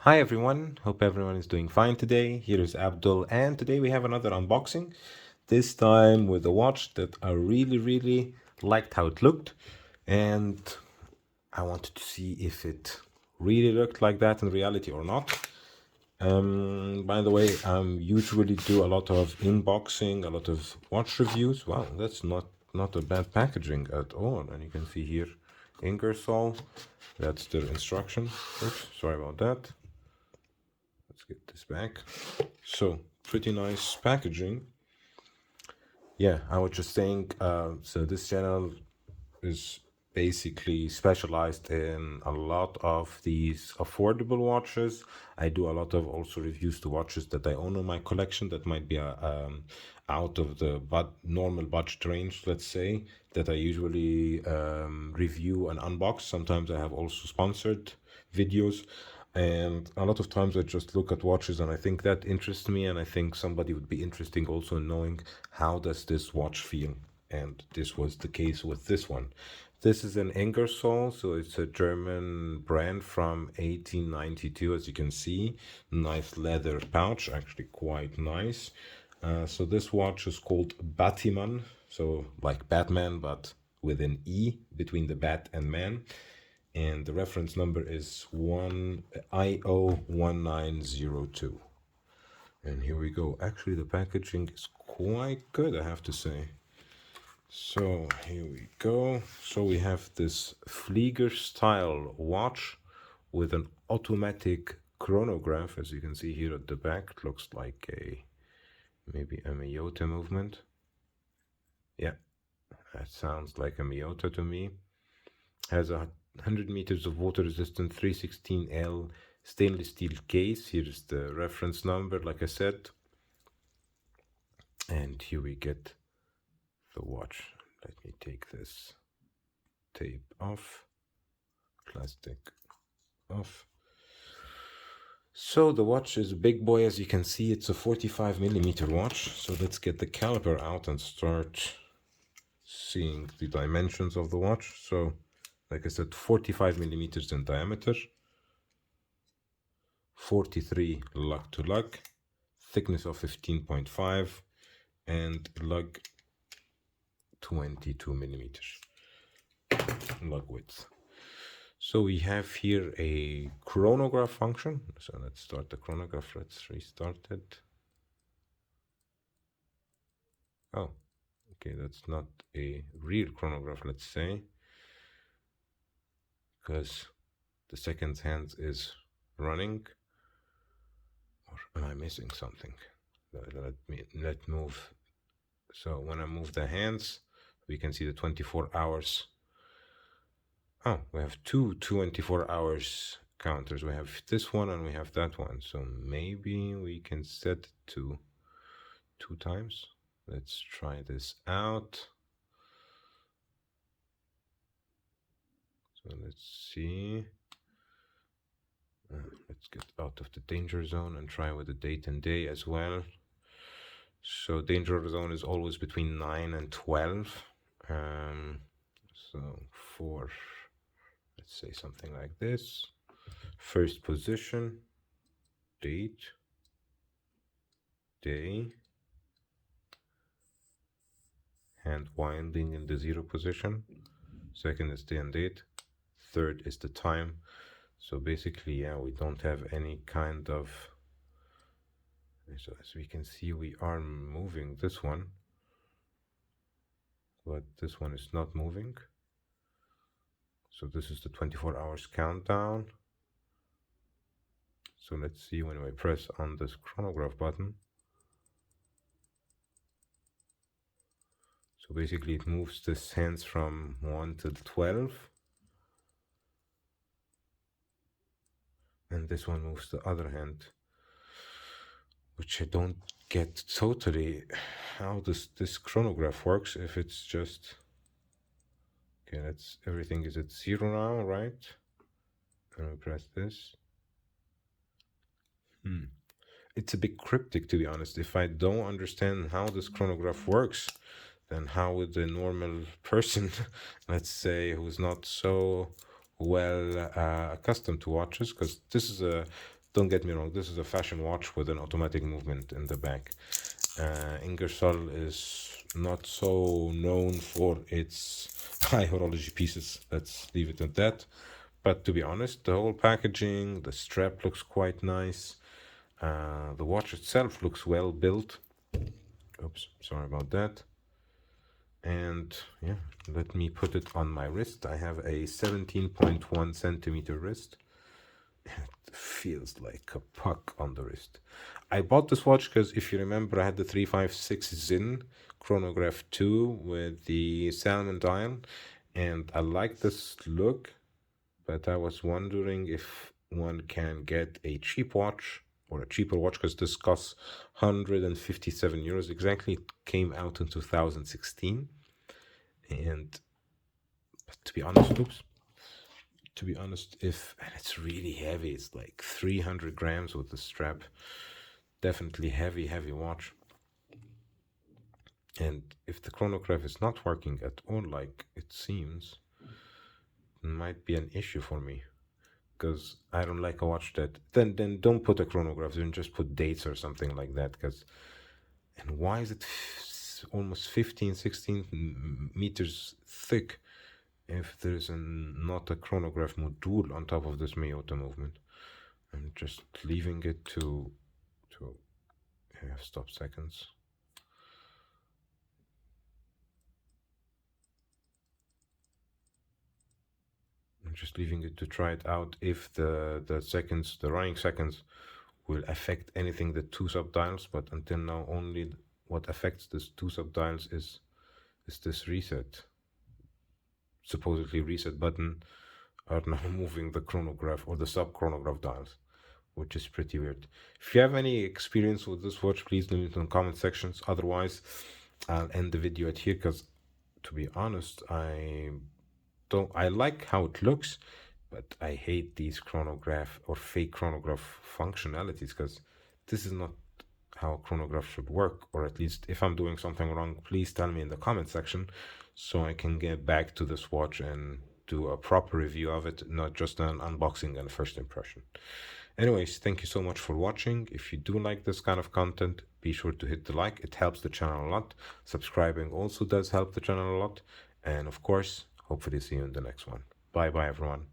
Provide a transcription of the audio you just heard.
Hi everyone, hope everyone is doing fine today. Here is Abdul, and today we have another unboxing. This time with a watch that I really liked how it looked, and I wanted to see if it really looked like that in reality or not. By the way, I usually do a lot of unboxing, a lot of watch reviews. Wow, that's not a bad packaging at all. And you can see here Ingersoll. That's their instruction. Oops, sorry about that. Let's get this back. So, pretty nice packaging. Yeah, I was just saying, so this channel is basically specialized in a lot of these affordable watches. I do a lot of also reviews to watches that I own in my collection that might be out of the normal budget range, let's say, that I usually review and unbox. Sometimes I have also sponsored videos. And a lot of times I just look at watches and I think that interests me, and I think somebody would be interesting also in knowing how does this watch feel. And this was the case with this one. This is an Ingersoll, so it's a German brand from 1892, as you can see. Nice leather pouch, actually quite nice. So this watch is called Bateman, so like Batman, but with an E between the bat and man. And the reference number is I01902. And here we go. Actually, the packaging is quite good, I have to say. So here we go. So we have this Flieger style watch with an automatic chronograph, as you can see here at the back. It looks like maybe a Miyota movement. Yeah, that sounds like a Miyota to me. Has 100 meters of water resistant 316L stainless steel case. Here's the reference number, like I said. And here we get the watch. Let me take this tape off, plastic off. So the watch is a big boy, as you can see. It's a 45mm watch. So let's get the caliper out and start seeing the dimensions of the watch. So like I said, 45mm in diameter, 43 lug to lug, thickness of 15.5, and lug 22mm lug width. So we have here a chronograph function. So let's start the chronograph. Let's restart it. Oh, okay, that's not a real chronograph, let's say, because the second hand is running. Or am I missing something? Let move. So when I move the hands, we can see the 24 hours. Oh, we have two 24 hours counters. We have this one and we have that one. So maybe we can set it to 2 times. Let's try this out. So let's see. Let's get out of the danger zone and try with the date and day as well. So danger zone is always between 9 and 12. So for, let's say something like this. First position, date, day, hand winding in the 0 position. Second is day and date. Third is the time. So basically, yeah, we don't have any kind of, so as we can see, we are moving this one, but this one is not moving. So this is the 24 hours countdown. So let's see when I press on this chronograph button. So basically it moves this hands from 1 to 12. And this one moves the other hand, which I don't get totally how this chronograph works. If it's just, okay, that's everything is at 0 now, right? And we press this. It's a bit cryptic, to be honest. If I don't understand how this chronograph works, then how would a normal person, let's say, who's not so well accustomed to watches, because this is a don't get me wrong, this is a fashion watch with an automatic movement in the back. Ingersoll is not so known for its high horology pieces. Let's leave it at that. But to be honest, the whole packaging, the strap looks quite nice. The watch itself looks well built. Oops, sorry about that. And yeah, let me put it on my wrist. I have a 17.1 centimeter wrist. It feels like a puck on the wrist. I bought this watch because if you remember, I had the 356 Zin Chronograph 2 with the salmon dial, and I like this look, but I was wondering if one can get a cheap watch or a cheaper watch, because this costs 157 euros exactly. It came out in 2016, and but to be honest, and it's really heavy. It's like 300 grams with the strap. Definitely heavy watch. And if the chronograph is not working at all, like it seems, it might be an issue for me. Because I don't like a watch that then don't put a chronograph, then just put dates or something like that. Because and why is it almost 15-16 meters thick if there's not a chronograph module on top of this Miyota movement? I'm just leaving it to stop seconds. I'm just leaving it to try it out if the running seconds will affect anything, the two subdials. But until now, only what affects this two subdials is this reset, supposedly reset button, are now moving the chronograph or the sub chronograph dials, which is pretty weird. If you have any experience with this watch, please leave it in the comment sections. Otherwise, I'll end the video at here, because to be honest, I like how it looks, but I hate these chronograph or fake chronograph functionalities, because this is not how a chronograph should work. Or at least if I'm doing something wrong, please tell me in the comment section so I can get back to this watch and do a proper review of it, not just an unboxing and first impression. Anyways, thank you so much for watching. If you do like this kind of content, be sure to hit the like. It helps the channel a lot. Subscribing also does help the channel a lot. And of course, hopefully see you in the next one. Bye everyone.